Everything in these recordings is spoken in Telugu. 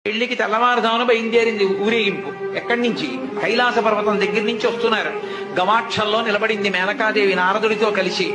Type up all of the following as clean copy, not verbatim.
పెళ్లికి తెల్లవారుజామున బయలుదేరింది ఊరేగింపు. ఎక్కడి నుంచి? కైలాస పర్వతం దగ్గర నుంచి వస్తున్నారు. గవాక్షంలో నిలబడింది మేనకాదేవి నారదుడితో కలిసి.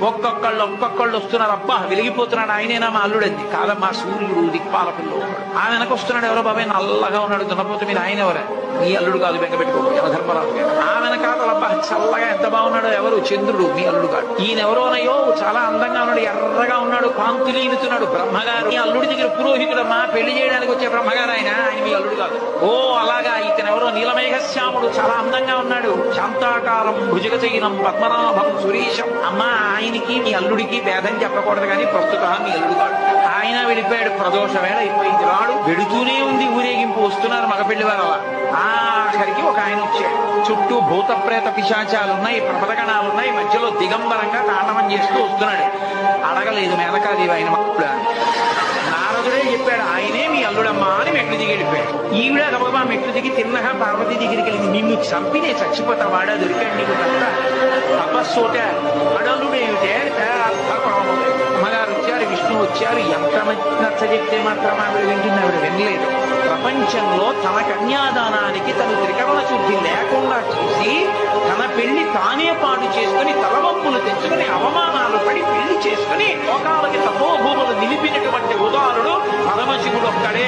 ఒక్కొక్కళ్ళు వస్తున్నారు. అబ్బా వెలిగిపోతున్నాడు, ఆయనేనా మా అల్లుడంది. కాదమ్మా, సూర్యుడు దిక్పాలకుల్లో ఉన్నాడు. ఆ వెనక వస్తున్నాడు, ఎవరో బాబాయ్ నల్లగా ఉన్నాడు దున్నపోతే, మీరు ఆయన ఎవరా? మీ అల్లుడు కాదు, బెంగ పెట్టుకోడు, యమధర్మరాజు గారు. ఆ వెనకాతల అబ్బా చల్లగా ఎంత బాగున్నాడో, ఎవరు? చంద్రుడు, మీ అల్లుడు కాదు. ఈయనెవరోనయ్యో చాలా అందంగా ఉన్నాడు, ఎర్రగా ఉన్నాడు, కాంతులీనుతున్నాడు, బ్రహ్మగారు. మీ అల్లుడి దగ్గర పురోహితుడమ్మా, పెళ్లి చేయడానికి వచ్చే బ్రహ్మగారు ఆయన మీ అల్లుడు కాదు. ఓ అలాగా, ఇతనెవరో నీలమేఘశ్యాముడు, చాలా అందంగా ఉన్నాడు, శాంతాకారం భుజగచైనం పద్మనాభం సురీశం. అమ్మా, ఆయనకి మీ అల్లుడికి భేదం చెప్పకూడదు కానీ ప్రస్తుతం మీ అల్లుడు కాదు. ఆయన వెళ్ళిపోయాడు, ప్రదోష వేళ అయిపోయింది. రాడు వెడుతూనే ఉంది ఊరేగింపు. వస్తున్నారు మగపెళ్లి వారు. అలా ఆఖరికి ఒక ఆయన వచ్చాడు. చుట్టూ భూత ప్రేత పిశాచాలున్నాయి, ప్రపదగణాలున్నాయి, మధ్యలో దిగంబరంగా తాండవం చేస్తూ వస్తున్నాడు. అడగలేదు మేనకాదేవి ఆయన మక్కుడు. నారదుడే చెప్పాడు, ఆయనే మీ అల్లుడమ్మా అని మెట్లు దిగి వెళ్ళిపోయాడు. ఈవిడ గబగబా మెట్లు దిగి తిన్నగా పార్వతీ దగ్గరికి వెళ్ళింది. నిన్ను చంపినే చచ్చిపోతా, వాడా దొరికాడు నీకు కనుక తపస్సోట అడలుడేమిటే. అమ్మగారు వచ్చారు, విష్ణు వచ్చారు, ఎంత నచ్చ చెప్తే మాత్రం ఆవిడ వింటుంది. ఆవిడ వినలేదు. ప్రపంచంలో తన కన్యాదానానికి తను త్రికరణ శుద్ధి లేకుండా చేసి తన పెళ్లి తానే పాటు చేసుకుని తలవంపులు తెచ్చుకుని అవమానాలు పడి పెళ్లి చేసుకుని లోకాలకి తపోభూములు నిలిపినటువంటి ఉదాహరుడు పరమశివుడు ఒక్కడే.